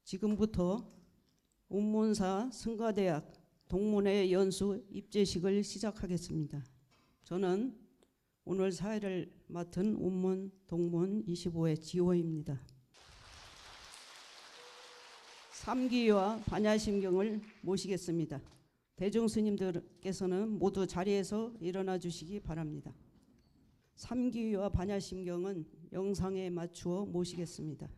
지금부터 운문사 성가대학 동문회 연수 입제식을 시작하겠습니다. 저는 오늘 사회를 맡은 운문 동문 25회 지호입니다. 삼기와 반야심경을 모시겠습니다. 대종스님들께서는 모두 자리에서 일어나 주시기 바랍니다. 삼기와 반야심경은 영상에 맞추어 모시겠습니다.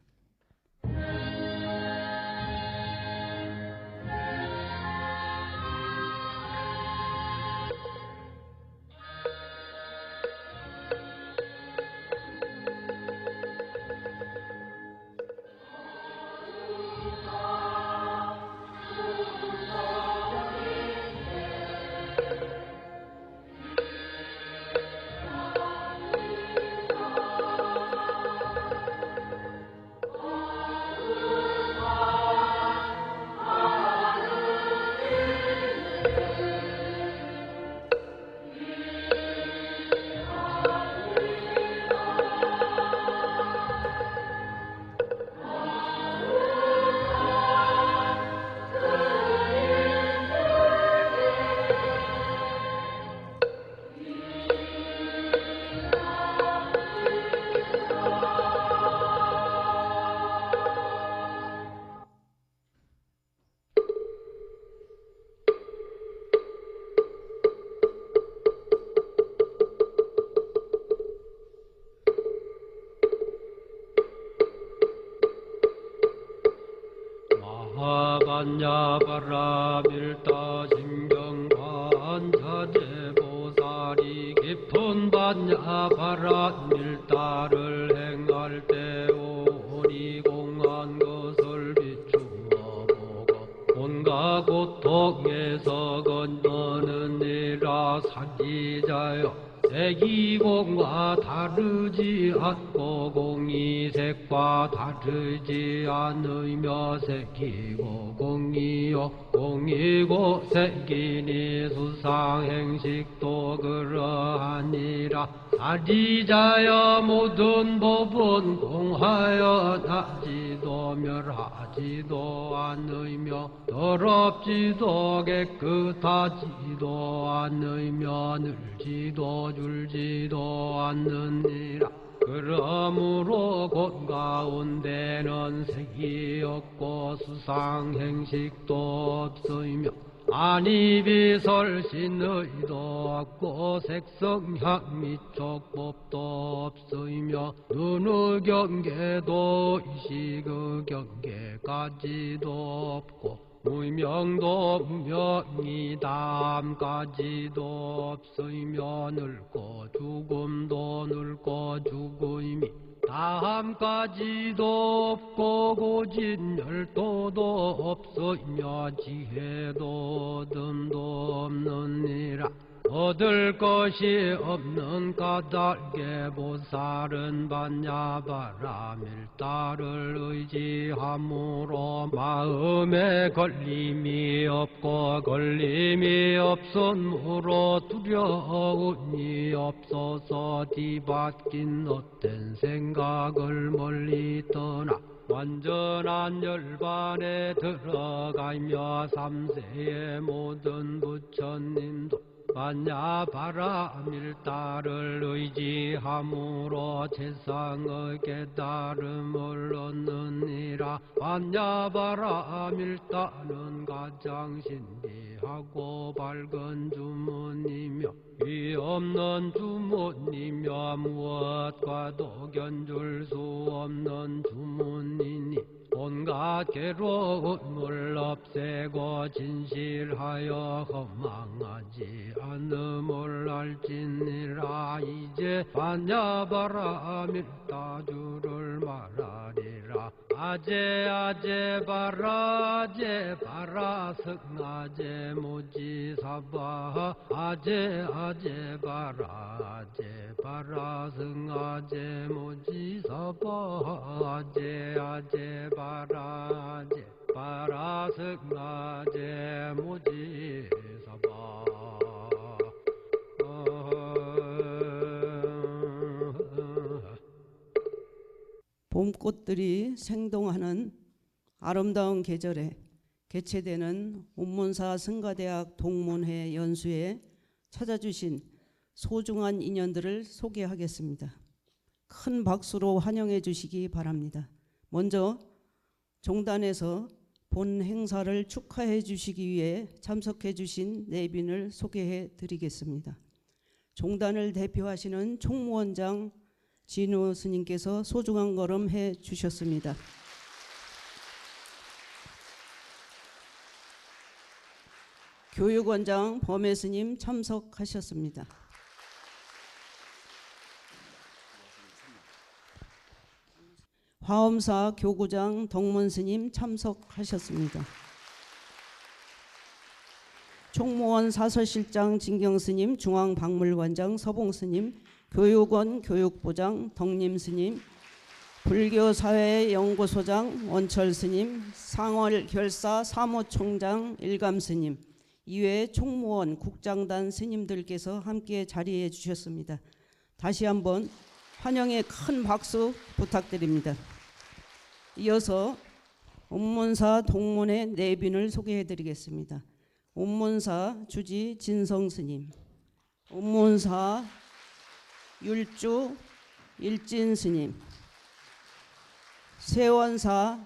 반야바라밀다 신경반자제보살이 깊은 반야바라밀다를 행할 때 오리 공한 것을 비추어 보고 온갖 고통에서 건너느니라. 사기자여, 색이공과 다르지 않고 공이 색과 다르지 않으며 색이고 공이요 공이고 색이니 수상행식도 그러하니라. 사리자여, 모든 법은 공하여 나지도 멸하지도 않으며 더럽지도 깨끗하지도 않으며 늘지도 줄지도 않느니라. 그러므로 곧 가운데는 색이 없고 수상행식도 없으며 안이비설신의도 없고 색성향 미촉법도 없으며 눈의 경계도 의식의 경계까지도 없고 무명도 명이담까지도 없으며 늙고 죽음도 늙고 죽음이 다함까지도 없고 고진열도도 없으며 지혜도 듬도 없느니라. 얻을 것이 없는 까닭에 보살은 반야바라밀다를 의지함으로 마음에 걸림이 없고 걸림이 없으므로 두려움이 없어서 뒤바뀐 헛된 생각을 멀리 떠나 완전한 열반에 들어가며 삼세의 모든 부처님도 반야바라밀다를 의지함으로 세상의 깨달음을 얻느니라. 반야바라밀다는 가장 신비하고 밝은 주문이며 위없는 주문이며 무엇과도 견줄 수 없는 주문이니 온갖 괴로움을 없애고 진실하여 허망하지 않음을 알지니라. 이제 반야바라밀다주를 말하리라. 아제 바라 승아제 무지사바 아제 바라 승아제 무지사바 아제 바라 승아제 무지사바. 봄꽃들이 생동하는 아름다운 계절에 개최되는 운문사 승가대학 동문회 연수에 찾아주신 소중한 인연들을 소개하겠습니다. 큰 박수로 환영해 주시기 바랍니다. 먼저 종단에서 본 행사를 축하해 주시기 위해 참석해 주신 내빈을 소개해 드리겠습니다. 종단을 대표하시는 총무원장 진우 스님께서 소중한 걸음 해 주셨습니다. 교육원장 범혜 스님 참석하셨습니다. 화엄사 교구장 덕문 스님 참석하셨습니다. 총무원 사서실장 진경 스님, 중앙박물관장 서봉 스님, 교육원 교육부장 덕림 스님, 불교사회연구소장 원철 스님, 상월결사 사무총장 일감 스님, 이외 총무원 국장단 스님들께서 함께 자리해 주셨습니다. 다시 한번 환영의 큰 박수 부탁드립니다. 이어서 운문사 동문회 내빈을 소개해 드리겠습니다. 운문사 주지 진성 스님, 운문사 율주 일진 스님, 세원사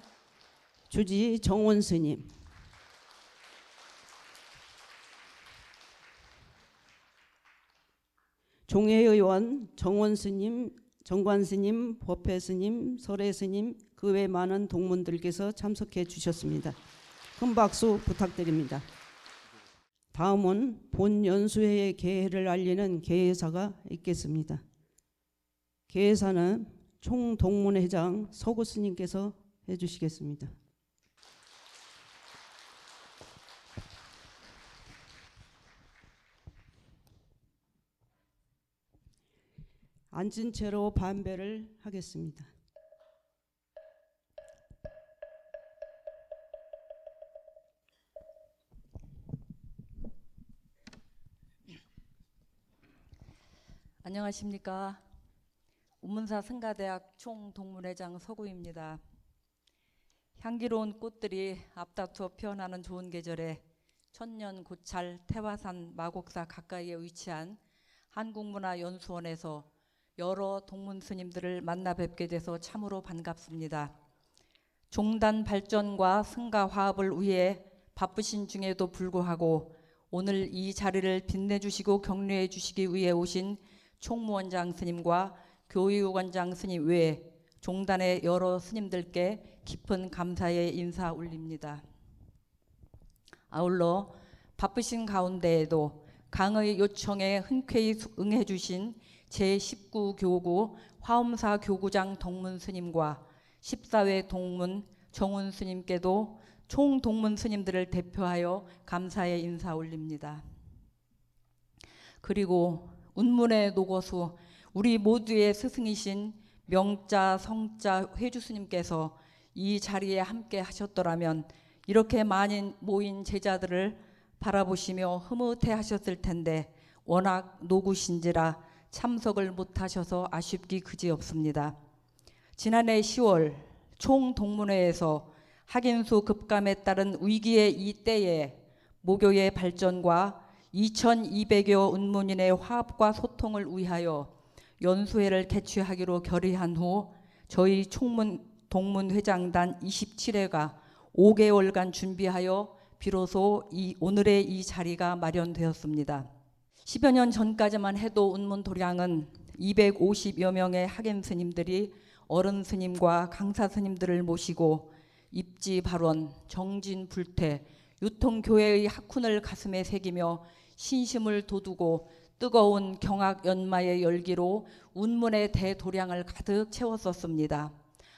주지 정원 스님, 종회의원 정원 스님, 정관 스님, 법회 스님, 설혜 스님, 그 외 많은 동문들께서 참석해 주셨습니다. 큰 박수 부탁드립니다. 다음은 본 연수회의 개회를 알리는 개회사가 있겠습니다. 개회사는 총동문회장 서구 스님께서 해주시겠습니다. 앉은 채로 반배를 하겠습니다. 안녕하십니까. 운문사 승가대학 총동문회장 서구입니다. 향기로운 꽃들이 앞다투어 피어나는 좋은 계절에 천년 고찰 태화산 마곡사 가까이에 위치한 한국문화연수원에서 여러 동문 스님들을 만나 뵙게 돼서 참으로 반갑습니다. 종단 발전과 승가 화합을 위해 바쁘신 중에도 불구하고 오늘 이 자리를 빛내주시고 격려해 주시기 위해 오신 총무원장 스님과 교육원장 스님 외에 종단의 여러 스님들께 깊은 감사의 인사 올립니다. 아울러 바쁘신 가운데에도 강의 요청에 흔쾌히 응해 주신 제19교구 화엄사 교구장 덕문 스님과 14회 동문 정훈 스님께도 총 동문 스님들을 대표하여 감사의 인사 올립니다. 그리고 운문의 노거수 우리 모두의 스승이신 명자 성자 회주 스님께서 이 자리에 함께 하셨더라면 이렇게 많이 모인 제자들을 바라보시며 흐뭇해 하셨을 텐데 워낙 노구신지라 참석을 못하셔서 아쉽기 그지없습니다. 지난해 10월 총동문회에서 학인수 급감에 따른 위기의 이 때에 모교의 발전과 2200여 운문인의 화합과 소통을 위하여 연수회를 개최하기로 결의한 후 저희 동문회장단 27회가 5개월간 준비하여 비로소 오늘의 이 자리가 마련되었습니다. 10여 년 전까지만 해도 운문 도량은 250여 명의 학연 스님들이 어른 스님과 강사 스님들을 모시고 입지 발원, 정진 불태, 유통교회의 학훈을 가슴에 새기며 신심을 돋우고 뜨거운 경악 연마의 열기로 운문의 대도량을 가득 채웠었습니다.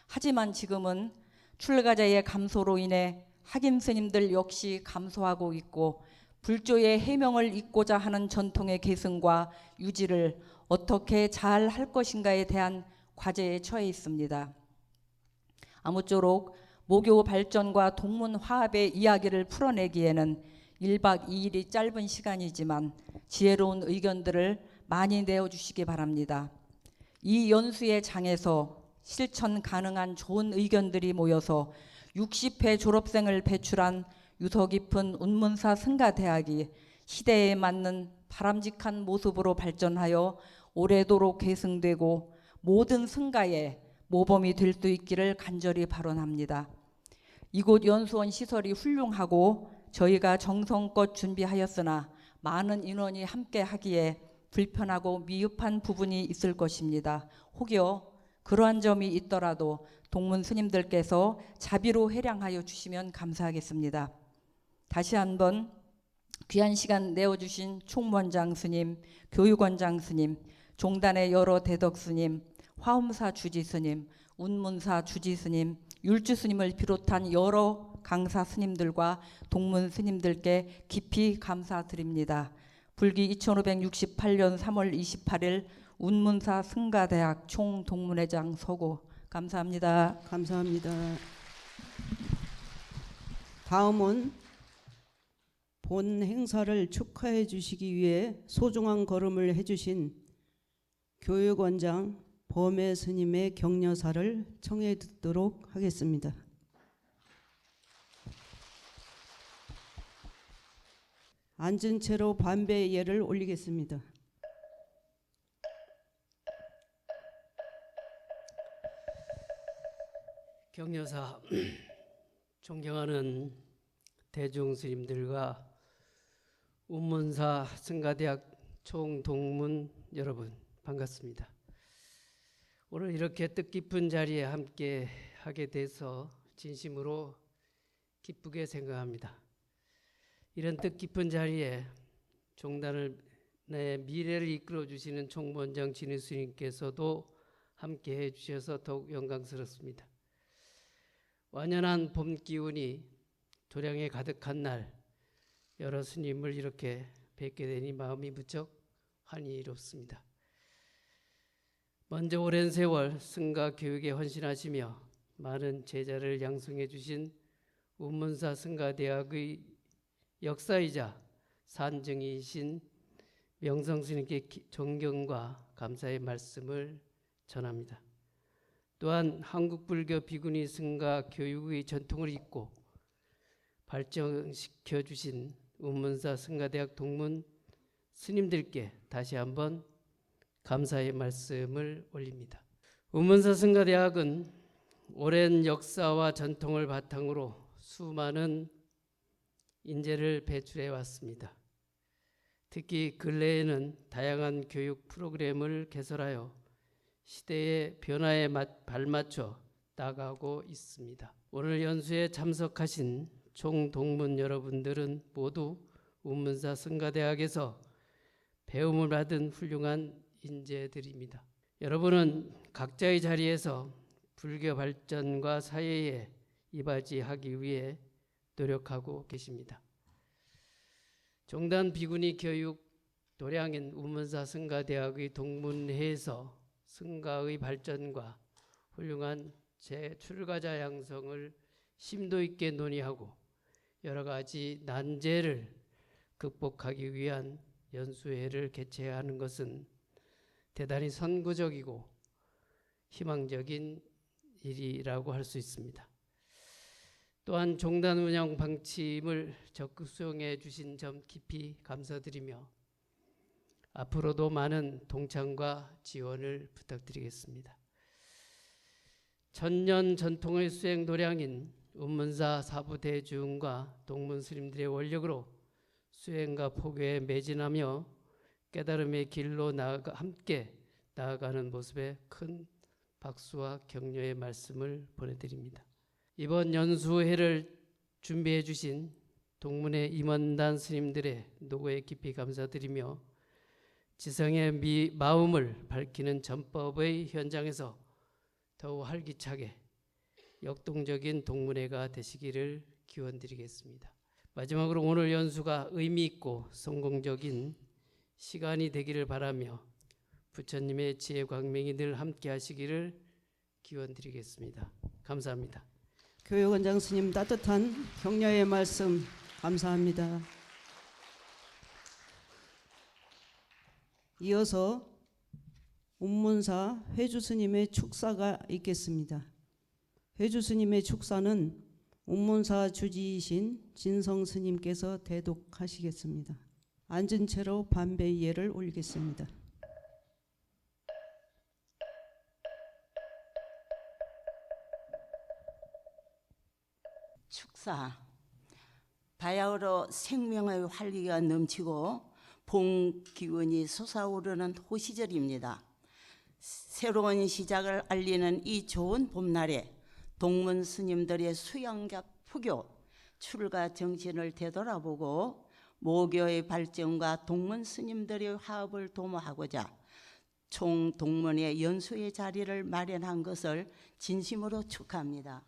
하지만 지금은 출가자의 감소로 인해 학임 스님들 역시 감소하고 있고 불조의 해명을 잇고자 하는 전통의 계승과 유지를 어떻게 잘 할 것인가에 대한 과제에 처해 있습니다. 아무쪼록 모교 발전과 동문 화합의 이야기를 풀어내기에는 1박 2일이 짧은 시간이지만 지혜로운 의견들을 많이 내어주시기 바랍니다. 이 연수의 장에서 실천 가능한 좋은 의견들이 모여서 60회 졸업생을 배출한 유서 깊은 운문사 승가대학이 시대에 맞는 바람직한 모습으로 발전하여 오래도록 계승되고 모든 승가의 모범이 될 수 있기를 간절히 발언합니다. 이곳 연수원 시설이 훌륭하고 저희가 정성껏 준비하였으나 많은 인원이 함께 하기에 불편하고 미흡한 부분이 있을 것입니다. 혹여 그러한 점이 있더라도 동문 스님들께서 자비로 회량하여 주시면 감사하겠습니다. 다시 한번 귀한 시간 내어주신 총무원장 스님, 교육원장 스님, 종단의 여러 대덕 스님, 화엄사 주지 스님, 운문사 주지 스님, 율주 스님을 비롯한 여러 강사 스님들과 동문 스님들께 깊이 감사드립니다. 불기 2568년 3월 28일 운문사 승가대학 총동문회장 서고. 감사합니다. 감사합니다. 다음은 본 행사를 축하해 주시기 위해 소중한 걸음을 해주신 교육원장 범해 스님의 격려사를 청해 듣도록 하겠습니다. 앉은 채로 반배 예를 올리겠습니다. 격려사, 존경하는 대중 스님들과 운문사 승가대학 총동문 여러분, 반갑습니다. 오늘 이렇게 뜻깊은 자리에 함께 하게 돼서 진심으로 기쁘게 생각합니다. 이런 뜻깊은 자리에 종단의 미래를 이끌어 주시는 총무원장 진희 스님께서도 함께 해 주셔서 더욱 영광스럽습니다. 완연한 봄 기운이 도량에 가득한 날 여러 스님을 이렇게 뵙게 되니 마음이 무척 환희롭습니다. 먼저 오랜 세월 승가 교육에 헌신하시며 많은 제자를 양성해 주신 운문사 승가대학의 역사이자 산증이신 명성 스님께 존경과 감사의 말씀을 전합니다. 또한 한국불교 비구니 승가 교육의 전통을 잇고 발전시켜 주신 운문사 승가대학 동문 스님들께 다시 한번 감사의 말씀을 올립니다. 운문사 승가대학은 오랜 역사와 전통을 바탕으로 수많은 인재를 배출해 왔습니다. 특히 근래에는 다양한 교육 프로그램을 개설하여 시대의 변화에 발맞춰 나가고 있습니다. 오늘 연수에 참석하신 총동문 여러분들은 모두 운문사 승가대학에서 배움을 받은 훌륭한 인재들입니다. 여러분은 각자의 자리에서 불교 발전과 사회에 이바지하기 위해 노력하고 계십니다. 종단 비구니 교육 도량인 운문사 승가대학의 동문회에서 승가의 발전과 훌륭한 제출가자 양성을 심도 있게 논의하고 여러 가지 난제를 극복하기 위한 연수회를 개최하는 것은 대단히 선구적이고 희망적인 일이라고 할 수 있습니다. 또한 종단 운영 방침을 적극 수용해 주신 점 깊이 감사드리며 앞으로도 많은 동참과 지원을 부탁드리겠습니다. 천년 전통의 수행 도량인 운문사 사부대중과 동문 스님들의 원력으로 수행과 포교에 매진하며 깨달음의 길로 함께 나아가는 모습에 큰 박수와 격려의 말씀을 보내드립니다. 이번 연수회를 준비해 주신 동문회 임원단 스님들의 노고에 깊이 감사드리며 지성의 마음을 밝히는 전법의 현장에서 더욱 활기차게 역동적인 동문회가 되시기를 기원드리겠습니다. 마지막으로 오늘 연수가 의미 있고 성공적인 시간이 되기를 바라며 부처님의 지혜 광명이 늘 함께 하시기를 기원드리겠습니다. 감사합니다. 교육원장 스님 따뜻한 격려의 말씀 감사합니다. 이어서 운문사 회주 스님의 축사가 있겠습니다. 회주 스님의 축사는 운문사 주지이신 진성 스님께서 대독하시겠습니다. 앉은 채로 반배 예를 올리겠습니다. 축사. 바야흐로 생명의 활기가 넘치고 봄 기운이 솟아오르는 호시절입니다. 새로운 시작을 알리는 이 좋은 봄날에 동문 스님들의 수양과 포교, 출가 정신을 되돌아보고 모교의 발전과 동문 스님들의 화합을 도모하고자 총동문회 연수의 자리를 마련한 것을 진심으로 축하합니다.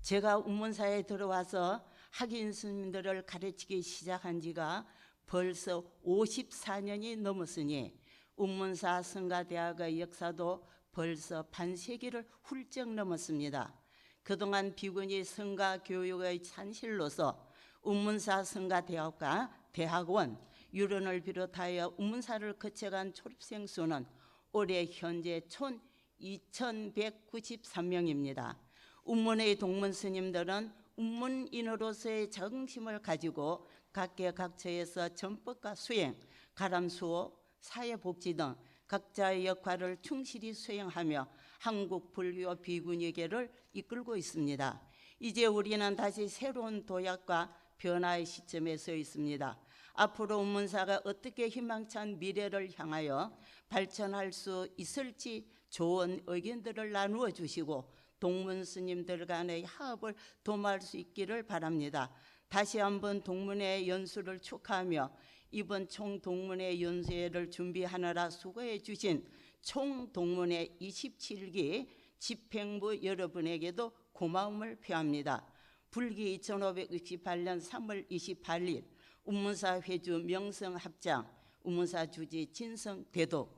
제가 운문사에 들어와서 학인 스님들을 가르치기 시작한 지가 벌써 54년이 넘었으니 운문사 성가대학의 역사도 벌써 반세기를 훌쩍 넘었습니다. 그동안 비구니 성가교육의 산실로서 운문사 성가대학과 대학원, 유런을 비롯하여 운문사를 거쳐간 졸업생 수는 올해 현재 총 2193명입니다. 운문의 동문 스님들은 운문인으로서의 정심을 가지고 각계각처에서 전법과 수행, 가람수호, 사회복지 등 각자의 역할을 충실히 수행하며 한국 불교 비구니계를 이끌고 있습니다. 이제 우리는 다시 새로운 도약과 변화의 시점에 서 있습니다. 앞으로 운문사가 어떻게 희망찬 미래를 향하여 발전할 수 있을지 좋은 의견들을 나누어 주시고 동문 스님들 간의 화합을 도모할 수 있기를 바랍니다. 다시 한번 동문회 연수를 축하하며 이번 총동문회 연수회를 준비하느라 수고해 주신 총동문회 27기 집행부 여러분에게도 고마움을 표합니다. 불기 2568년 3월 28일 운문사 회주 명성합장 운문사 주지 진성 대독.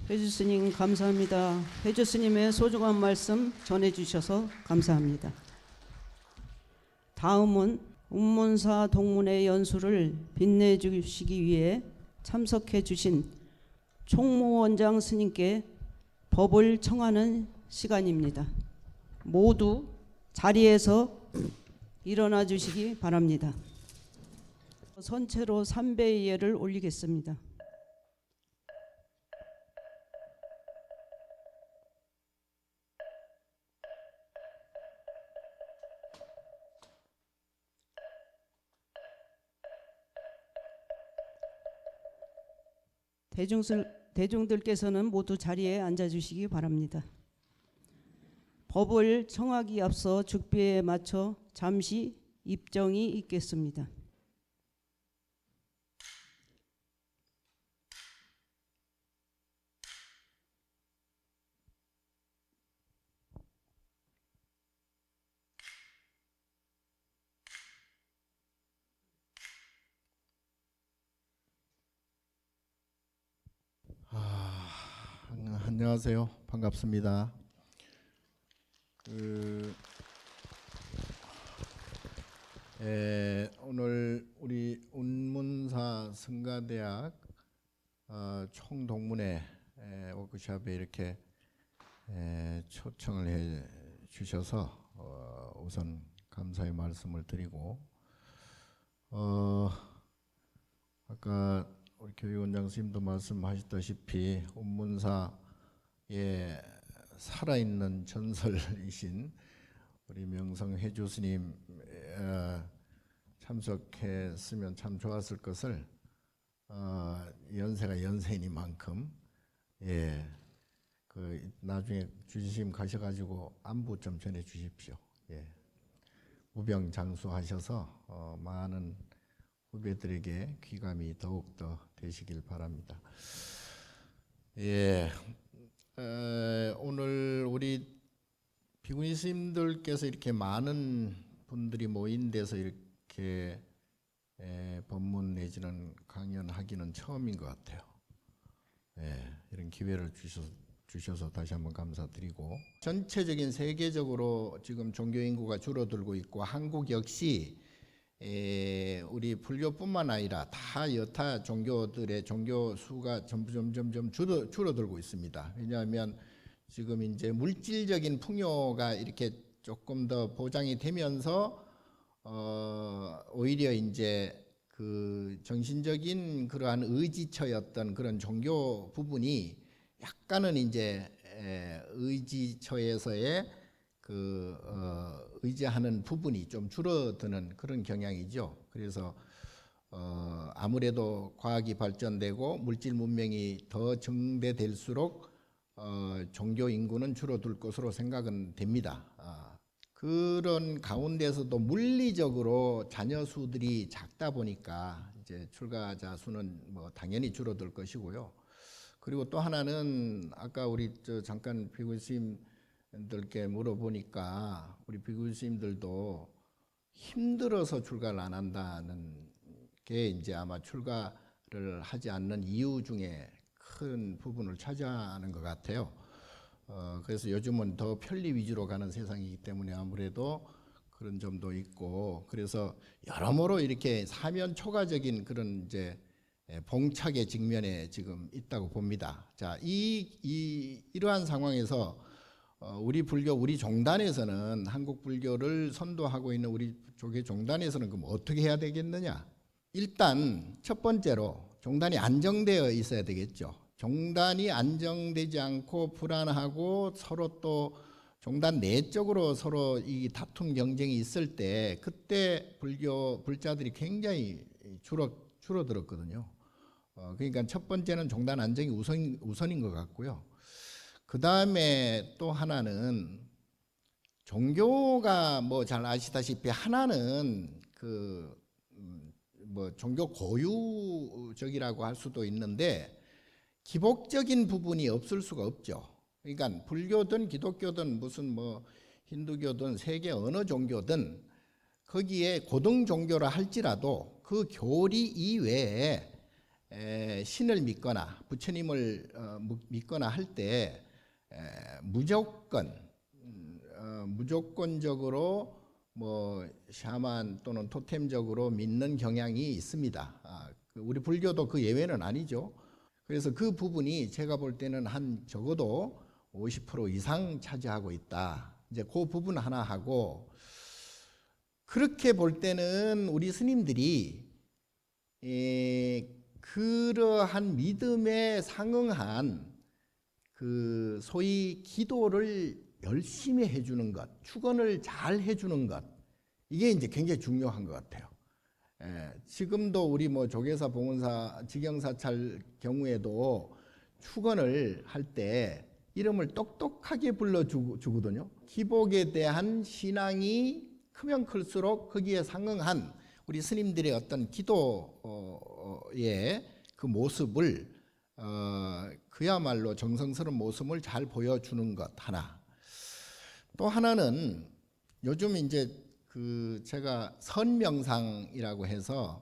회주 스님 감사합니다. 회주 스님의 소중한 말씀 전해주셔서 감사합니다. 다음은 운문사 동문회 연수를 빛내주시기 위해 참석해 주신 총무원장 스님께 법을 청하는 시간입니다. 모두 자리에서 일어나 주시기 바랍니다. 선체로 삼배 예를 올리겠습니다. 대중들께서는 모두 자리에 앉아주시기 바랍니다. 법을 청하기 앞서 죽비에 맞춰 잠시 입정이 있겠습니다. 안녕하세요. 반갑습니다. 오늘 우리 운문사 성가대학 총동문회 워크숍에 이렇게 초청을 해 주셔서 우선 감사의 말씀을 드리고 아까 우리 교육원장 스님도 말씀하셨다시피 운문사의 살아있는 전설이신 우리 명성 회주 스님 참석했으면 참 좋았을 것을 연세가 연세이니만큼 그 나중에 주지심 가셔가지고 안부 좀 전해 주십시오. 우병장수하셔서 많은 후배들에게 귀감이 더욱더 되시길 바랍니다. 오늘 우리 비구니 스님들께서 이렇게 많은 분들이 모인 데서 이렇게 법문 내지는 강연하기는 처음인 것 같아요. 이런 기회를 주셔서 다시 한번 감사드리고, 전체적인 세계적으로 지금 종교 인구가 줄어들고 있고 한국 역시 우리 불교뿐만 아니라 다 여타 종교들의 종교 수가 점점 줄어들고 있습니다. 왜냐하면 지금 이제 물질적인 풍요가 이렇게 조금 더 보장이 되면서 오히려 이제 그 정신적인 그러한 의지처였던 그런 종교 부분이 약간은 이제 의지처에서의 그 의지하는 부분이 좀 줄어드는 그런 경향이죠. 그래서 아무래도 과학이 발전되고 물질 문명이 더 증대될수록 종교 인구는 줄어들 것으로 생각은 됩니다. 그런 가운데서도 물리적으로 자녀 수들이 작다 보니까 이제 출가자 수는 뭐 당연히 줄어들 것이고요. 그리고 또 하나는 아까 우리 잠깐 비구 스님들께 물어보니까 우리 비구 스님들도 힘들어서 출가를 안 한다는 게 이제 아마 출가를 하지 않는 이유 중에 큰 부분을 차지하는 것 같아요. 그래서 요즘은 더 편리 위주로 가는 세상이기 때문에 아무래도 그런 점도 있고, 그래서 여러모로 이렇게 사면 초가적인 그런 이제 봉착의 직면에 지금 있다고 봅니다. 자, 이러한 상황에서 우리 불교, 우리 종단에서는 한국 불교를 선도하고 있는 우리 조계 종단에서는 그럼 어떻게 해야 되겠느냐? 일단 첫 번째로 종단이 안정되어 있어야 되겠죠. 종단이 안정되지 않고 불안하고 서로 또 종단 내적으로 서로 이 다툼 경쟁이 있을 때 그때 불교 불자들이 굉장히 줄어들었거든요. 그러니까 첫 번째는 종단 안정이 우선인 것 같고요. 그 다음에 또 하나는 종교가 뭐 잘 아시다시피 하나는 뭐 종교 고유적이라고 할 수도 있는데 기복적인 부분이 없을 수가 없죠. 그러니까 불교든 기독교든 무슨 뭐 힌두교든 세계 어느 종교든 거기에 고등 종교라 할지라도 그 교리 이외에 신을 믿거나 부처님을 믿거나 할 때 무조건적으로 뭐 샤만 또는 토템적으로 믿는 경향이 있습니다. 우리 불교도 그 예외는 아니죠. 그래서 그 부분이 제가 볼 때는 한 적어도 50% 이상 차지하고 있다. 이제 그 부분 하나 하고, 그렇게 볼 때는 우리 스님들이 그러한 믿음에 상응한 그 소위 기도를 열심히 해주는 것, 축원을 잘 해주는 것, 이게 이제 굉장히 중요한 것 같아요. 지금도 우리 뭐 조계사, 봉은사, 직영사찰 경우에도 축원을 할 때 이름을 똑똑하게 불러주거든요. 기복에 대한 신앙이 크면 클수록 거기에 상응한 우리 스님들의 어떤 기도의 그 모습을 그야말로 정성스러운 모습을 잘 보여주는 것 하나. 또 하나는 요즘 이제 제가 선명상이라고 해서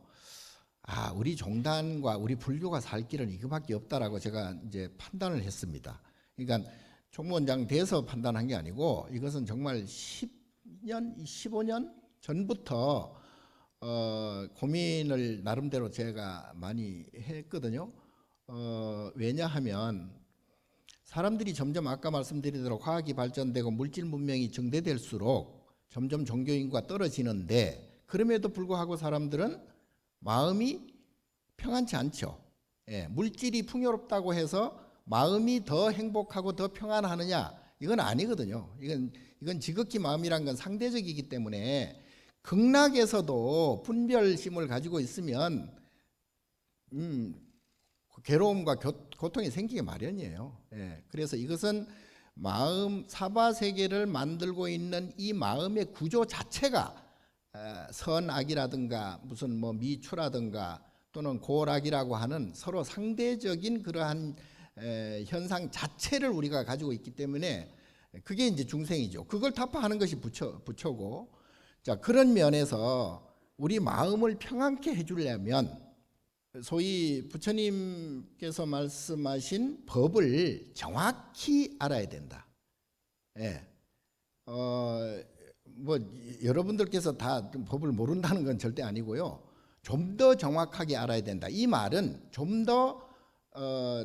우리 종단과 우리 불교가 살 길은 이거밖에 없다라고 제가 이제 판단을 했습니다. 그러니까 총무원장 돼서 판단한 게 아니고 이것은 정말 10년, 15년 전부터 고민을 나름대로 제가 많이 했거든요. 왜냐하면 사람들이 점점 아까 말씀드린 대로 과학이 발전되고 물질 문명이 증대될수록 점점 종교 인구가 떨어지는데, 그럼에도 불구하고 사람들은 마음이 평안치 않죠. 물질이 풍요롭다고 해서 마음이 더 행복하고 더 평안하느냐? 이건 아니거든요. 이건 지극히 마음이란 건 상대적이기 때문에 극락에서도 분별심을 가지고 있으면 괴로움과 고통이 생기기 마련이에요. 그래서 이것은 마음 사바 세계를 만들고 있는 이 마음의 구조 자체가 선악이라든가 무슨 뭐 미추라든가 또는 고락이라고 하는 서로 상대적인 그러한 현상 자체를 우리가 가지고 있기 때문에 그게 이제 중생이죠. 그걸 타파하는 것이 부처고, 자, 그런 면에서 우리 마음을 평안케 해주려면 소위 부처님께서 말씀하신 법을 정확히 알아야 된다. 뭐 여러분들께서 다 법을 모른다는 건 절대 아니고요. 좀 더 정확하게 알아야 된다. 이 말은 좀 더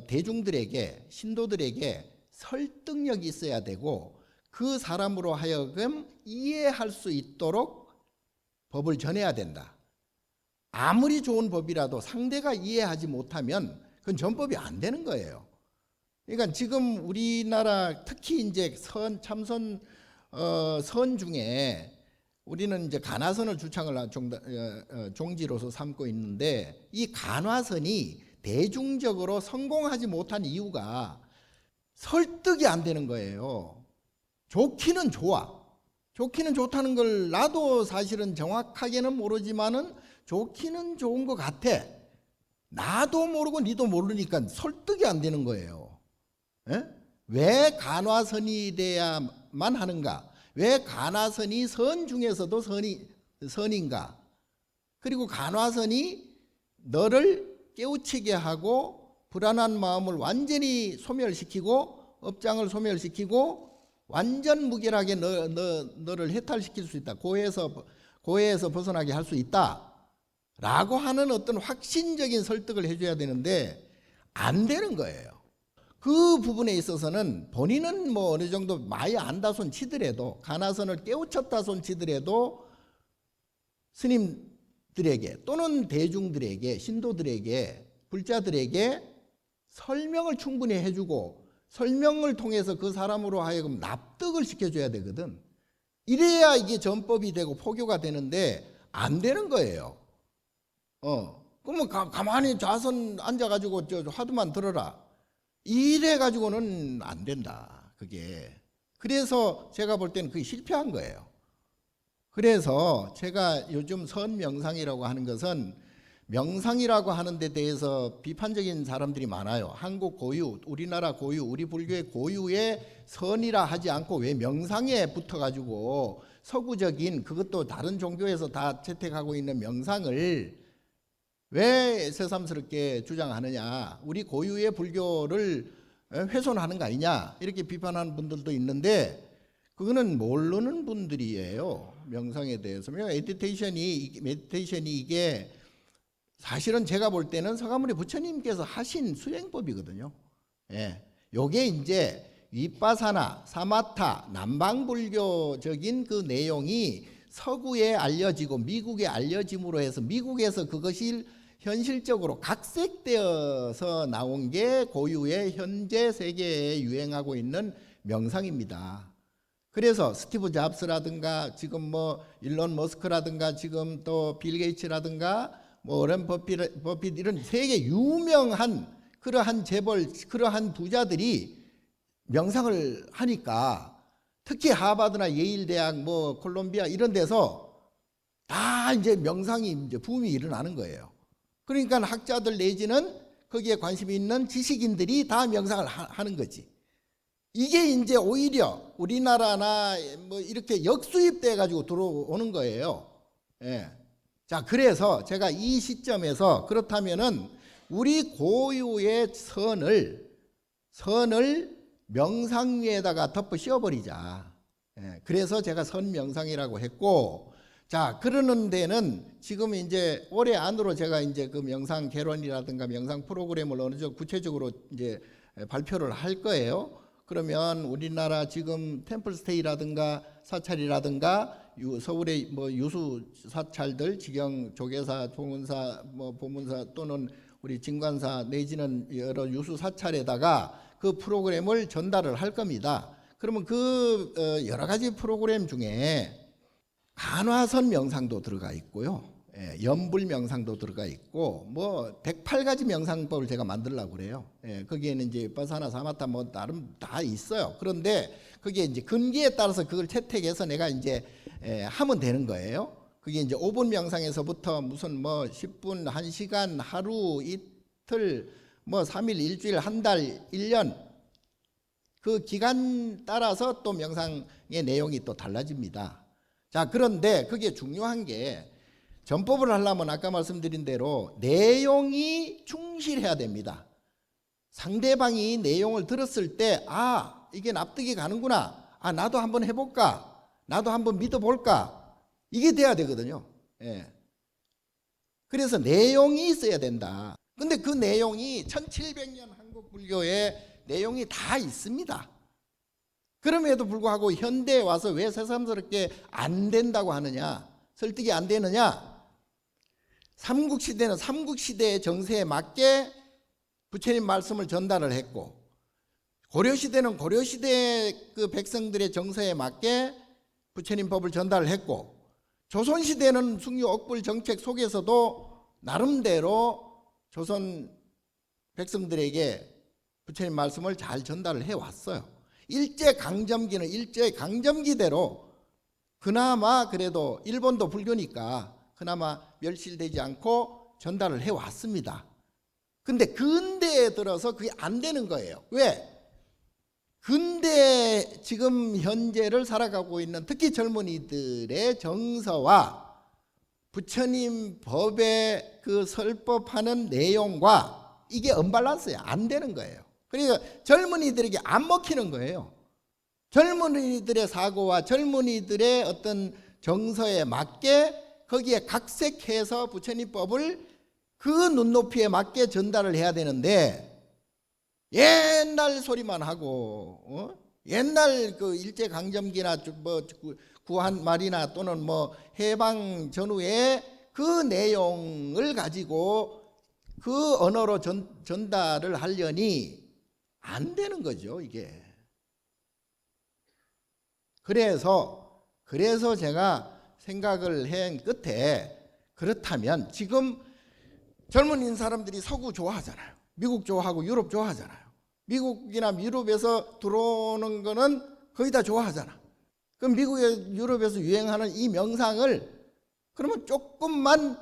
대중들에게, 신도들에게 설득력이 있어야 되고, 그 사람으로 하여금 이해할 수 있도록 법을 전해야 된다. 아무리 좋은 법이라도 상대가 이해하지 못하면 그건 전법이 안 되는 거예요. 그러니까 지금 우리나라 특히 이제 선 중에 우리는 이제 간화선을 주창을 종지로서 삼고 있는데, 이 간화선이 대중적으로 성공하지 못한 이유가 설득이 안 되는 거예요. 좋기는 좋아. 좋기는 좋다는 걸 나도 사실은 정확하게는 모르지만은 좋기는 좋은 것 같아. 나도 모르고 니도 모르니까 설득이 안 되는 거예요. 에? 왜 간화선이 돼야만 하는가? 왜 간화선이 선 중에서도 선인가? 그리고 간화선이 너를 깨우치게 하고 불안한 마음을 완전히 소멸시키고 업장을 소멸시키고 완전 무결하게 너를 해탈시킬 수 있다. 고해에서 벗어나게 할 수 있다. 라고 하는 어떤 확신적인 설득을 해줘야 되는데 안 되는 거예요. 그 부분에 있어서는 본인은 뭐 어느 정도 많이 안다손 치더라도, 간화선을 깨우쳤다 손 치더라도 스님들에게 또는 대중들에게, 신도들에게, 불자들에게 설명을 충분히 해주고 설명을 통해서 그 사람으로 하여금 납득을 시켜줘야 되거든. 이래야 이게 전법이 되고 포교가 되는데 안 되는 거예요. 그러면 가만히 좌선 앉아가지고 저 화두만 들어라. 이래 가지고는 안 된다. 그게. 그래서 제가 볼 때는 그게 실패한 거예요. 그래서 제가 요즘 선명상이라고 하는 것은, 명상이라고 하는 데 대해서 비판적인 사람들이 많아요. 한국 고유, 우리나라 고유, 우리 불교의 고유의 선이라 하지 않고 왜 명상에 붙어가지고 서구적인, 그것도 다른 종교에서 다 채택하고 있는 명상을 왜 새삼스럽게 주장하느냐, 우리 고유의 불교를 훼손하는 거 아니냐, 이렇게 비판하는 분들도 있는데 그거는 모르는 분들이에요. 명상에 대해서. 메디테이션이 이게 사실은 제가 볼 때는 서가모니 부처님께서 하신 수행법이거든요. 예. 요게 이제 윗바사나 사마타 남방불교적인 그 내용이 서구에 알려지고 미국에 알려짐으로 해서 미국에서 그것이 현실적으로 각색되어서 나온 게 고유의 현재 세계에 유행하고 있는 명상입니다. 그래서 스티브 잡스라든가 지금 뭐 일론 머스크라든가 지금 또 빌 게이츠라든가 뭐 워런 버핏 이런 세계 유명한 그러한 재벌, 그러한 부자들이 명상을 하니까 특히 하버드나 예일 대학, 뭐 콜롬비아 이런 데서 다 이제 명상이 이제 붐이 일어나는 거예요. 그러니까 학자들 내지는 거기에 관심이 있는 지식인들이 다 명상을 하는 거지. 이게 이제 오히려 우리나라나 뭐 이렇게 역수입돼 가지고 들어오는 거예요. 예. 자, 그래서 제가 이 시점에서 그렇다면은 우리 고유의 선을 명상 위에다가 덮어 씌워버리자. 예. 그래서 제가 선명상이라고 했고, 자, 그러는 데는 지금 이제 올해 안으로 제가 이제 그 명상 개론이라든가 명상 프로그램을 어느 정도 구체적으로 이제 발표를 할 거예요. 그러면 우리나라 지금 템플스테이라든가 사찰이라든가 서울의 뭐 유수 사찰들, 지경 조계사, 종은사, 뭐 보문사 또는 우리 진관사 내지는 여러 유수 사찰에다가 그 프로그램을 전달을 할 겁니다. 그러면 그 여러 가지 프로그램 중에 간화선 명상도 들어가 있고요. 예, 연불 명상도 들어가 있고 뭐 108가지 명상법을 제가 만들려고 그래요. 예, 거기에는 이제 바사나 사마타 뭐 나름 다 있어요. 그런데 그게 이제 근기에 따라서 그걸 채택해서 내가 이제 하면 되는 거예요. 그게 이제 5분 명상에서부터 무슨 뭐 10분, 1시간, 하루, 이틀, 뭐 3일, 일주일, 한 달, 1년 그 기간 따라서 또 명상의 내용이 또 달라집니다. 자, 그런데 그게 중요한 게 전법을 하려면 아까 말씀드린 대로 내용이 충실해야 됩니다. 상대방이 내용을 들었을 때 이게 납득이 가는구나. 나도 한번 해볼까. 나도 한번 믿어볼까. 이게 돼야 되거든요. 예. 그래서 내용이 있어야 된다. 근데 그 내용이 1700년 한국 불교의 내용이 다 있습니다. 그럼에도 불구하고 현대에 와서 왜 새삼스럽게 안 된다고 하느냐, 설득이 안 되느냐. 삼국시대는 삼국시대의 정세에 맞게 부처님 말씀을 전달을 했고, 고려시대는 고려시대의 그 백성들의 정서에 맞게 부처님 법을 전달을 했고, 조선시대는 숭유 억불 정책 속에서도 나름대로 조선 백성들에게 부처님 말씀을 잘 전달을 해왔어요. 일제강점기는 일제강점기대로 그나마 그래도 일본도 불교니까 그나마 멸실되지 않고 전달을 해왔습니다. 근데 근대에 들어서 그게 안 되는 거예요. 왜? 근대 지금 현재를 살아가고 있는 특히 젊은이들의 정서와 부처님 법의 그 설법하는 내용과 이게 언밸런스야. 안 되는 거예요. 그러니까 젊은이들에게 안 먹히는 거예요. 젊은이들의 사고와 젊은이들의 어떤 정서에 맞게 거기에 각색해서 부처님 법을 그 눈높이에 맞게 전달을 해야 되는데, 옛날 소리만 하고 옛날 그 일제강점기나 뭐 구한 말이나 또는 뭐 해방 전후에 그 내용을 가지고 그 언어로 전달을 하려니 안 되는 거죠, 이게. 그래서 제가 생각을 한 끝에, 그렇다면 지금 젊은 사람들이 서구 좋아하잖아요. 미국 좋아하고 유럽 좋아하잖아요. 미국이나 유럽에서 들어오는 거는 거의 다 좋아하잖아. 그럼 미국에 유럽에서 유행하는 이 명상을 그러면 조금만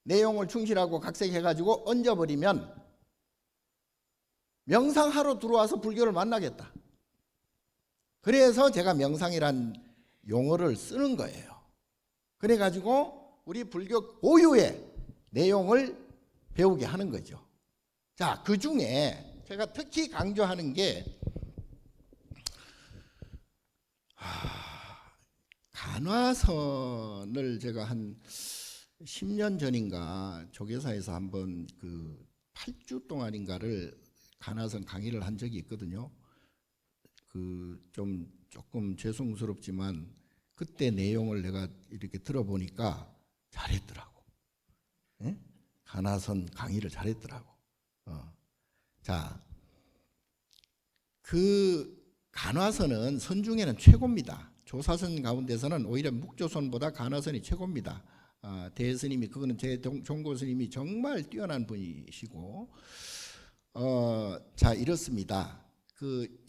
내용을 충실하고 각색해가지고 얹어버리면 명상하러 들어와서 불교를 만나겠다. 그래서 제가 명상이란 용어를 쓰는 거예요. 그래가지고 우리 불교 고유의 내용을 배우게 하는 거죠. 자, 그 중에 제가 특히 강조하는 게 간화선을 제가 한 10년 전인가 조계사에서 한번 그 8주 동안인가를 간화선 강의를 한 적이 있거든요. 그 조금 죄송스럽지만 그때 내용을 내가 이렇게 들어보니까 잘했더라고. 예? 간화선 강의를 잘했더라고. 자, 그 간화선은 선 중에는 최고입니다. 조사선 가운데서는 오히려 묵조선보다 간화선이 최고입니다. 대스님이, 그거는 제 종고스님이 정말 뛰어난 분이시고, 자, 이렇습니다.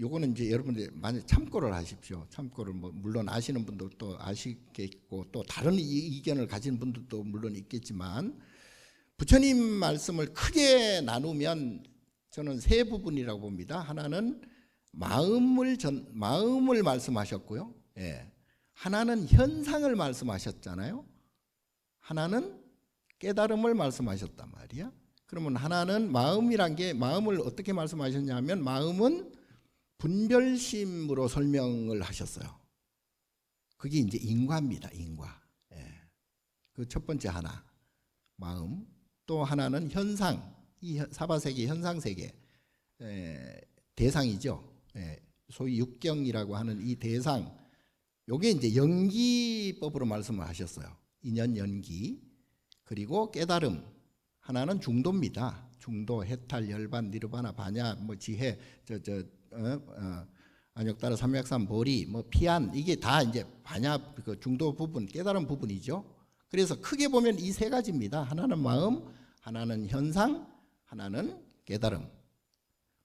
요거는 이제 여러분들 많이 참고를 하십시오. 참고를 뭐 물론 아시는 분들도 아시겠고 또 다른 의견을 가진 분들도 물론 있겠지만, 부처님 말씀을 크게 나누면 저는 세 부분이라고 봅니다. 하나는 마음을 말씀하셨고요. 예. 하나는 현상을 말씀하셨잖아요. 하나는 깨달음을 말씀하셨단 말이야. 그러면 하나는 마음이란 게, 마음을 어떻게 말씀하셨냐면 마음은 분별심으로 설명을 하셨어요. 그게 이제 인과입니다. 인과. 예. 그 첫 번째 하나 마음. 또 하나는 현상. 이 사바세계 현상세계 대상이죠. 예. 소위 육경이라고 하는 이 대상. 요게 이제 연기법으로 말씀을 하셨어요. 인연 연기. 그리고 깨달음. 하나는 중도입니다. 중도, 해탈, 열반, 니르바나, 반야, 뭐 지혜, 안역따라 삼약삼, 보리, 뭐 피안, 이게 다 이제 반야 그 중도 부분, 깨달음 부분이죠. 그래서 크게 보면 이 세 가지입니다. 하나는 마음, 하나는 현상, 하나는 깨달음.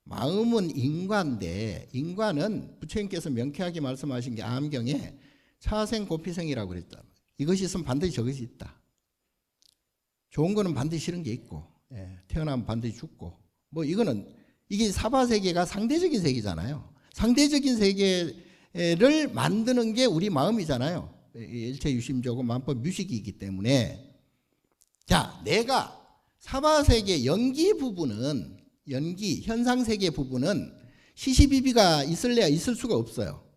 마음은 인과인데, 인과는 부처님께서 명쾌하게 말씀하신 게 암경에 차생 고피생이라고 그랬다. 이것이 있으면 반드시 저것이 있다. 좋은 거는 반드시 싫은 게 있고, 예, 태어나면 반드시 죽고, 뭐 이게 사바세계가 상대적인 세계잖아요. 상대적인 세계를 만드는 게 우리 마음이잖아요. 일체유심조고 만법 뮤식이기 때문에. 자, 내가 사바세계 연기 부분은, 연기 현상세계 부분은 시시비비가 있을래야 있을 수가 없어요.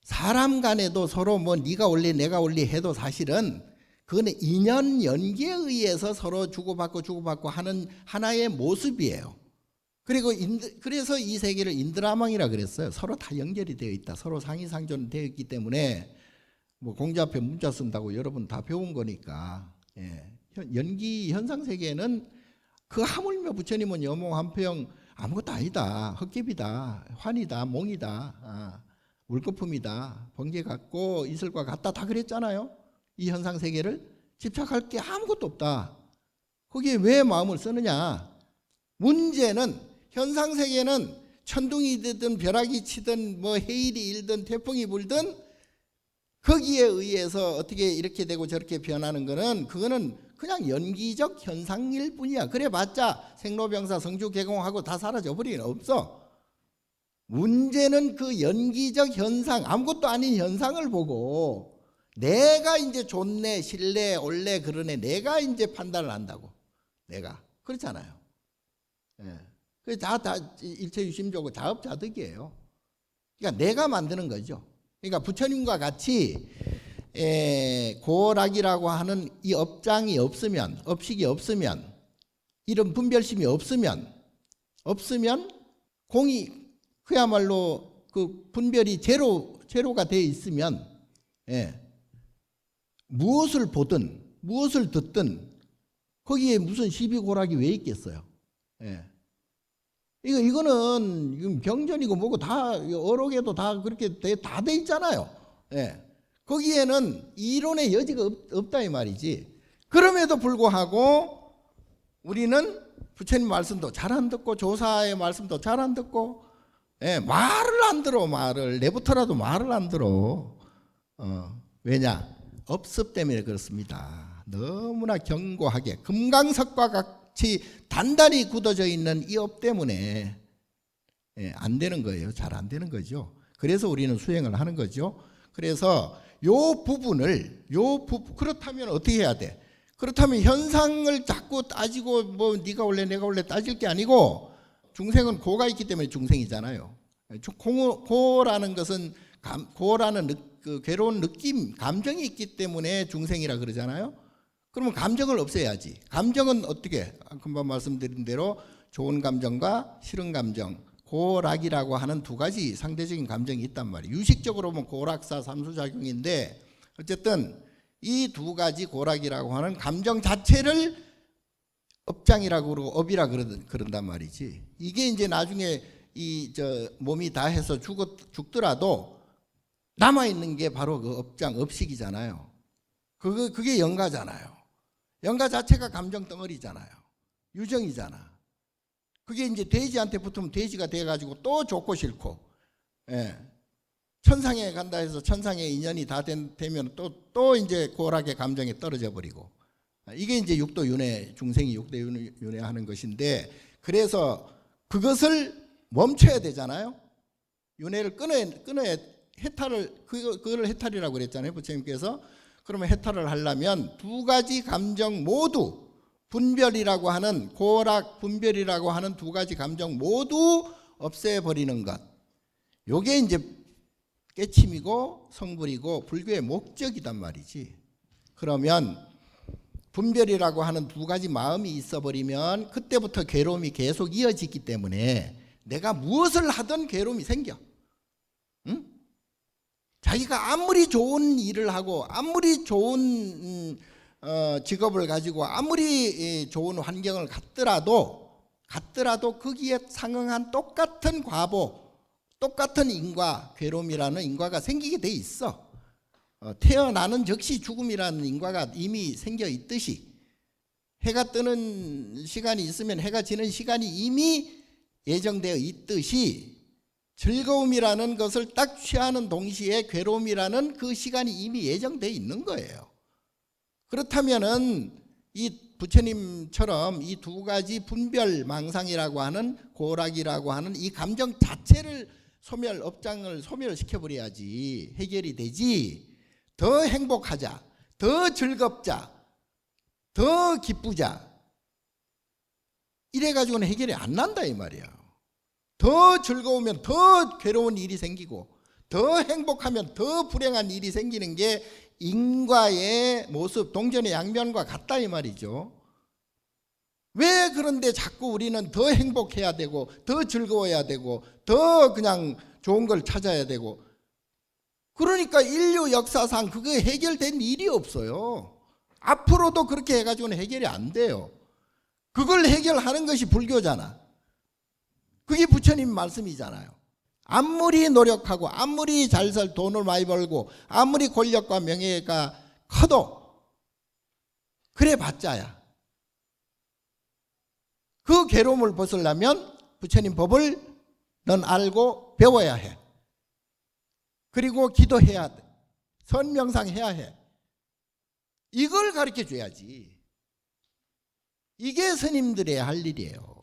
사람 간에도 서로 뭐 네가 올리 내가 올리 해도 사실은 그거는 인연 연기에 의해서 서로 주고받고 하는 하나의 모습이에요. 그리고 그래서 이 세계를 인드라망이라 그랬어요. 서로 다 연결이 되어 있다. 서로 상이상존되어 있기 때문에 뭐 공주 앞에 문자 쓴다고 여러분 다 배운 거니까. 예. 연기 현상 세계는 그 하물며 부처님은 여몽 한표영 아무것도 아니다. 헛개비다. 환이다. 몽이다. 물거품이다. 번개 같고 이슬과 같다. 다 그랬잖아요. 이 현상 세계를 집착할 게 아무것도 없다. 거기에 왜 마음을 쓰느냐. 문제는 현상 세계는 천둥이 되든 벼락이 치든 뭐 해일이 일든 태풍이 불든 거기에 의해서 어떻게 이렇게 되고 저렇게 변하는 거는 그거는 그냥 연기적 현상일 뿐이야. 그래봤자 생로병사 성주개공하고 다 사라져 버리긴 없어. 문제는 그 연기적 현상, 아무것도 아닌 현상을 보고 내가 이제 좋네 싫네 옳네 그러네 내가 이제 판단을 한다고. 내가 그렇잖아요. 예. 그 다 일체유심조고 자업자득이에요. 그러니까 내가 만드는 거죠. 그러니까 부처님과 같이 고락이라고 하는 이 업장이 없으면, 업식이 없으면, 이런 분별심이 없으면 공이 그야말로 그 분별이 제로가 되어 있으면 무엇을 보든 무엇을 듣든 거기에 무슨 시비고락이 왜 있겠어요? 이거는 경전이고 뭐고 다 어록에도 다 그렇게 다 돼 있잖아요. 거기에는 이론의 여지가 없다 이 말이지. 그럼에도 불구하고 우리는 부처님 말씀도 잘 안 듣고 조사의 말씀도 잘 안 듣고 말을 안 들어. 말을 내부터라도 말을 안 들어. 왜냐? 업습 때문에 그렇습니다. 너무나 견고하게 금강석과 같이 단단히 굳어져 있는 이 업 때문에 안 되는 거예요. 잘 안 되는 거죠. 그래서 우리는 수행을 하는 거죠. 그래서 요 부분을 그렇다면 어떻게 해야 돼? 그렇다면 현상을 자꾸 따지고 뭐 네가 올래 내가 올래 따질 게 아니고 중생은 고가 있기 때문에 중생이잖아요. 고라는 것은 고라는 그 괴로운 느낌, 감정이 있기 때문에 중생이라 그러잖아요. 그러면 감정을 없애야지. 감정은 어떻게? 금방 말씀드린 대로 좋은 감정과 싫은 감정, 고락이라고 하는 두 가지 상대적인 감정이 있단 말이에요. 유식적으로 보면 고락사 삼수작용인데 어쨌든 이 두 가지 고락이라고 하는 감정 자체를 업장이라고 그러고 업이라 그런단 말이지. 이게 이제 나중에 몸이 다 해서 죽더라도 남아 있는 게 바로 그 업장, 업식이잖아요. 그게 영가잖아요. 영가 자체가 감정 덩어리잖아요. 유정이잖아. 그게 이제 돼지한테 붙으면 돼지가 돼가지고 또 좋고 싫고, 천상에 간다 해서 천상의 인연이 다 되면 또 이제 고락의 감정에 떨어져 버리고. 이게 이제 육도 윤회, 중생이 육도 윤회 하는 것인데, 그래서 그것을 멈춰야 되잖아요. 윤회를 끊어야 해탈을, 그거를 해탈이라고 그랬잖아요. 부처님께서. 그러면 해탈을 하려면 두 가지 감정 모두, 분별이라고 하는, 고락, 분별이라고 하는 두 가지 감정 모두 없애버리는 것. 요게 이제 깨침이고 성불이고 불교의 목적이단 말이지. 그러면 분별이라고 하는 두 가지 마음이 있어버리면 그때부터 괴로움이 계속 이어지기 때문에 내가 무엇을 하든 괴로움이 생겨. 응? 자기가 아무리 좋은 일을 하고 아무리 좋은 직업을 가지고 아무리 좋은 환경을 갖더라도 거기에 상응한 똑같은 과보, 똑같은 인과, 괴로움이라는 인과가 생기게 돼 있어. 태어나는 즉시 죽음이라는 인과가 이미 생겨 있듯이, 해가 뜨는 시간이 있으면 해가 지는 시간이 이미 예정되어 있듯이, 즐거움이라는 것을 딱 취하는 동시에 괴로움이라는 그 시간이 이미 예정되어 있는 거예요. 그렇다면은 이 부처님처럼 이 두 가지 분별 망상이라고 하는, 고락이라고 하는 이 감정 자체를 업장을 소멸시켜버려야지 해결이 되지. 더 행복하자, 더 즐겁자, 더 기쁘자, 이래가지고는 해결이 안 난다 이 말이야. 더 즐거우면 더 괴로운 일이 생기고, 더 행복하면 더 불행한 일이 생기는 게 인과의 모습, 동전의 양면과 같다 이 말이죠. 왜 그런데 자꾸 우리는 더 행복해야 되고 더 즐거워야 되고 더 그냥 좋은 걸 찾아야 되고, 그러니까 인류 역사상 그게 해결된 일이 없어요. 앞으로도 그렇게 해가지고는 해결이 안 돼요. 그걸 해결하는 것이 불교잖아. 그게 부처님 말씀이잖아요. 아무리 노력하고 아무리 잘 살, 돈을 많이 벌고 아무리 권력과 명예가 커도 그래 봤자야. 그 괴로움을 벗으려면 부처님 법을 넌 알고 배워야 해. 그리고 기도해야 돼. 선명상해야 해. 이걸 가르쳐 줘야지. 이게 스님들의 할 일이에요.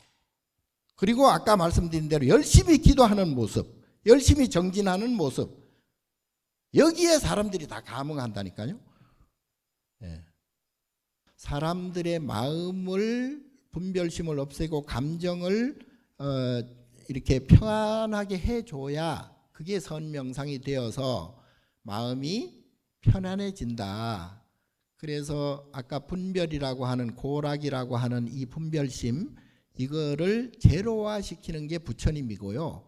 그리고 아까 말씀드린 대로 열심히 기도하는 모습, 열심히 정진하는 모습, 여기에 사람들이 다 감흥한다니까요. 예. 사람들의 마음을, 분별심을 없애고 감정을 이렇게 평안하게 해줘야 그게 선명상이 되어서 마음이 편안해진다. 그래서 아까 분별이라고 하는, 고락이라고 하는 이 분별심, 이거를 제로화시키는 게 부처님이고요.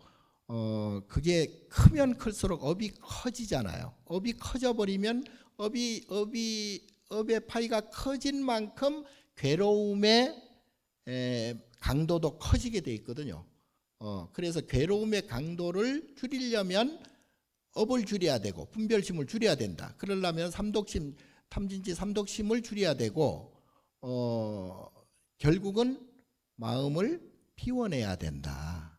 그게 크면 클수록 업이 커지잖아요. 업이 커져버리면 업의 파이가 커진 만큼 괴로움의 강도도 커지게 돼 있거든요. 그래서 괴로움의 강도를 줄이려면 업을 줄여야 되고 분별심을 줄여야 된다. 그러려면 삼독심, 탐진치 삼독심을 줄여야 되고 결국은 마음을 비워내야 된다.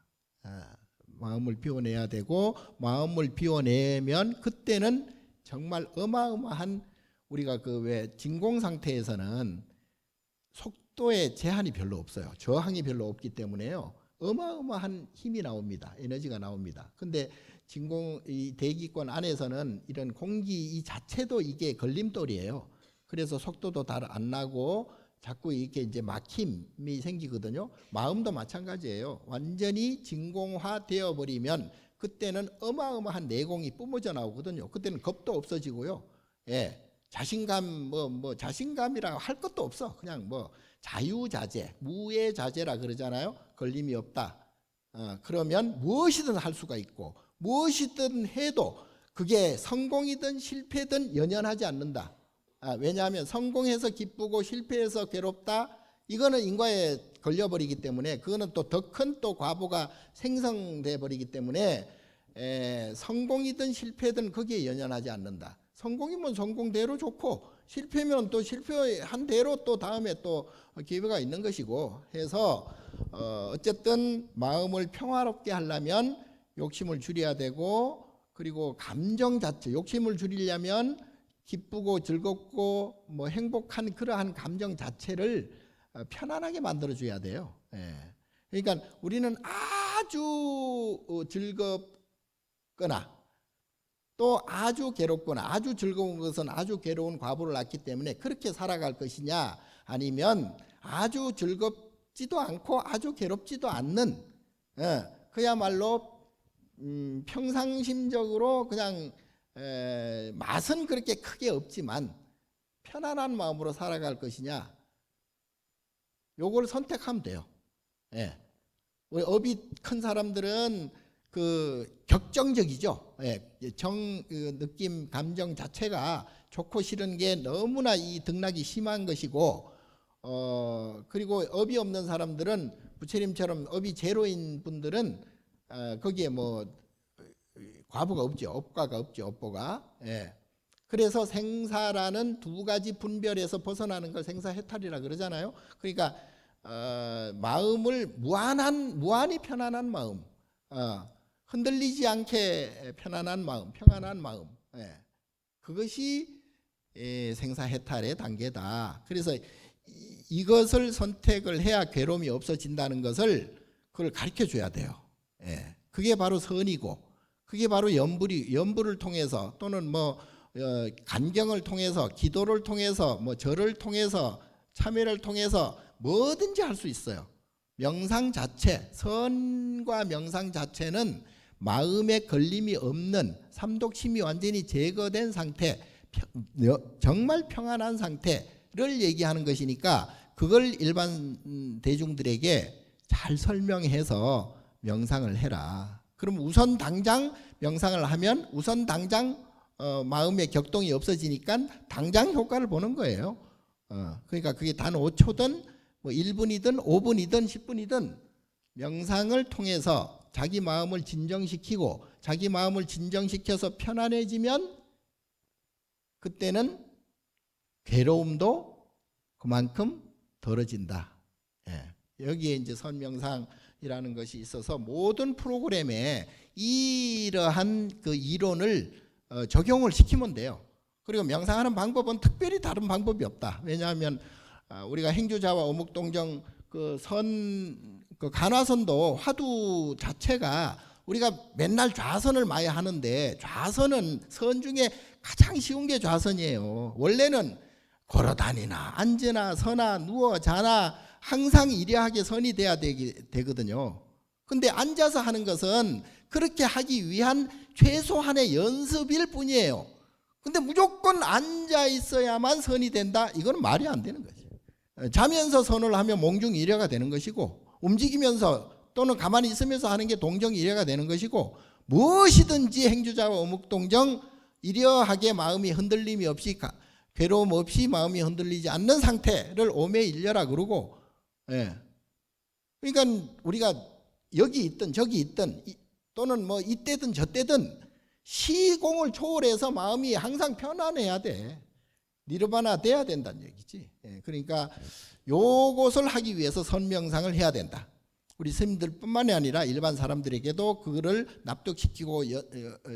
마음을 비워내야 되고, 마음을 비워내면 그때는 정말 어마어마한, 우리가 그 왜 진공 상태에서는 속도에 제한이 별로 없어요. 저항이 별로 없기 때문에요. 어마어마한 힘이 나옵니다. 에너지가 나옵니다. 근데 진공, 이 대기권 안에서는 이런 공기 이 자체도 이게 걸림돌이에요. 그래서 속도도 잘 안 나고 자꾸 이렇게 이제 막힘이 생기거든요. 마음도 마찬가지예요. 완전히 진공화 되어 버리면 그때는 어마어마한 내공이 뿜어져 나오거든요. 그때는 겁도 없어지고요. 예. 자신감, 자신감이라 할 것도 없어. 그냥 자유자재, 무해자재라 그러잖아요. 걸림이 없다. 그러면 무엇이든 할 수가 있고 무엇이든 해도 그게 성공이든 실패든 연연하지 않는다. 왜냐하면 성공해서 기쁘고 실패해서 괴롭다, 이거는 인과에 걸려버리기 때문에, 그거는 또 더 큰 또 과보가 생성돼 버리기 때문에 성공이든 실패든 거기에 연연하지 않는다. 성공이면 성공대로 좋고 실패면 또 실패한 대로 또 다음에 또 기회가 있는 것이고 해서 어쨌든 마음을 평화롭게 하려면 욕심을 줄여야 되고, 그리고 감정 자체, 욕심을 줄이려면 기쁘고 즐겁고 행복한 그러한 감정 자체를 편안하게 만들어줘야 돼요. 그러니까 우리는 아주 즐겁거나 또 아주 괴롭거나, 아주 즐거운 것은 아주 괴로운 과보를 낳기 때문에 그렇게 살아갈 것이냐, 아니면 아주 즐겁지도 않고 아주 괴롭지도 않는 그야말로 평상심적으로 그냥 맛은 그렇게 크게 없지만 편안한 마음으로 살아갈 것이냐, 요걸 선택하면 돼요. 우리 업이 큰 사람들은 그 격정적이죠. 그 느낌, 감정 자체가 좋고 싫은 게 너무나 이 등락이 심한 것이고, 그리고 업이 없는 사람들은, 부처님처럼 업이 제로인 분들은 거기에 과보가 없죠. 업과가 없죠. 업보가. 그래서 생사라는 두 가지 분별에서 벗어나는 걸 생사해탈이라 그러잖아요. 그러니까 마음을 무한히 편안한 마음, 흔들리지 않게 편안한 마음, 평안한 마음, 그것이 생사해탈의 단계다. 그래서 이것을 선택을 해야 괴로움이 없어진다는 것을 그걸 가르쳐 줘야 돼요. 그게 바로 선이고, 그게 바로 연부를 통해서, 또는 간경을 통해서, 기도를 통해서, 절을 통해서, 참회를 통해서 뭐든지 할 수 있어요. 명상 자체, 선과 명상 자체는 마음에 걸림이 없는, 삼독심이 완전히 제거된 상태, 정말 평안한 상태를 얘기하는 것이니까, 그걸 일반 대중들에게 잘 설명해서 명상을 해라. 그럼 우선 당장 명상을 하면 우선 당장 마음의 격동이 없어지니까 당장 효과를 보는 거예요. 그러니까 그게 단 5초든 뭐 1분이든 5분이든 10분이든 명상을 통해서 자기 마음을 진정시키고 자기 마음을 진정시켜서 편안해지면 그때는 괴로움도 그만큼 덜어진다. 여기에 이제 선명상이라는 것이 있어서 모든 프로그램에 이러한 그 이론을 적용을 시키면 돼요. 그리고 명상하는 방법은 특별히 다른 방법이 없다. 왜냐하면 우리가 행주자와 어묵동정 그 간화선도 화두 자체가 우리가 맨날 좌선을 많이 하는데 좌선은 선 중에 가장 쉬운 게 좌선이에요. 원래는 걸어다니나 앉으나 서나 누워 자나 항상 일여하게 선이 돼야 되거든요. 근데 앉아서 하는 것은 그렇게 하기 위한 최소한의 연습일 뿐이에요. 근데 무조건 앉아 있어야만 선이 된다? 이건 말이 안 되는 거죠. 자면서 선을 하면 몽중일여가 되는 것이고 움직이면서 또는 가만히 있으면서 하는 게 동정일여가 되는 것이고 무엇이든지 행주자와 어묵동정 일여하게 마음이 흔들림이 없이 괴로움 없이 마음이 흔들리지 않는 상태를 오매일여라 그러고 그러니까 우리가 여기 있든 저기 있든 또는 뭐 이때든 저때든 시공을 초월해서 마음이 항상 편안해야 돼. 니르바나 돼야 된다는 얘기지. 그러니까 요것을 하기 위해서 선명상을 해야 된다. 우리 스님들뿐만이 아니라 일반 사람들에게도 그거를 납득시키고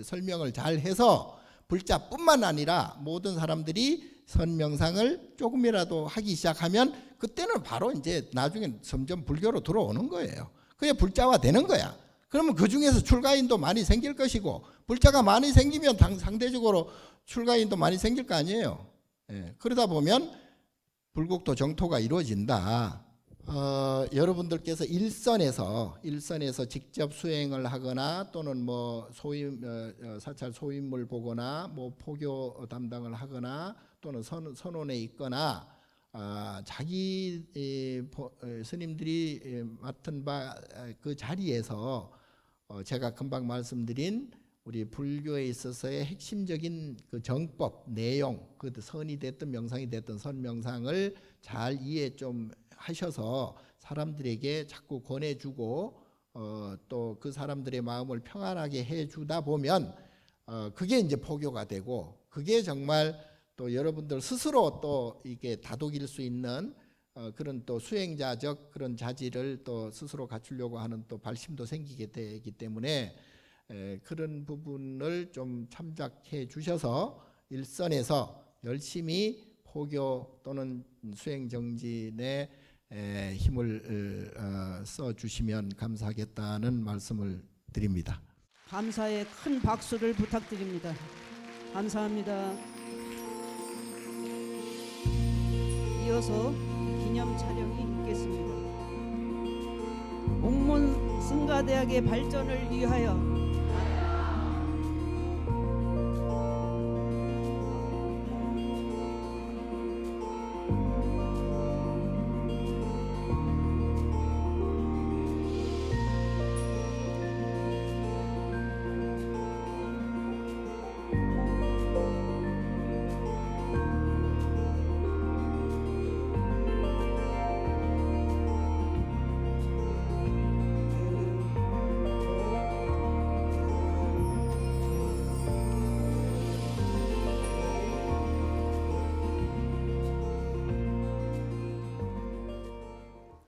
설명을 잘 해서 불자뿐만 아니라 모든 사람들이 선명상을 조금이라도 하기 시작하면 그때는 바로 이제 나중에 점점 불교로 들어오는 거예요. 그게 불자화 되는 거야. 그러면 그 중에서 출가인도 많이 생길 것이고 불자가 많이 생기면 상대적으로 출가인도 많이 생길 거 아니에요. 그러다 보면 불국토 정토가 이루어진다. 여러분들께서 일선에서 직접 수행을 하거나 또는 뭐 사찰 소인물 보거나 뭐 포교 담당을 하거나 또는 선원에 있거나 자기 스님들이 맡은 바 그 자리에서 제가 금방 말씀드린 우리 불교에 있어서의 핵심적인 그 정법 내용, 그 선이 됐든 명상이 됐든 선명상을 잘 이해 좀 하셔서 사람들에게 자꾸 권해주고 또 그 사람들의 마음을 평안하게 해주다 보면 그게 이제 포교가 되고 그게 정말 또 여러분들 스스로 또 이게 다독일 수 있는 그런 또 수행자적 그런 자질을 또 스스로 갖추려고 하는 또 발심도 생기게 되기 때문에 그런 부분을 좀 참작해 주셔서 일선에서 열심히 포교 또는 수행 정진에 힘을 써 주시면 감사하겠다는 말씀을 드립니다. 감사의 큰 박수를 부탁드립니다. 감사합니다. 이어서 기념 촬영이 있겠습니다. 옥문 승가대학의 발전을 위하여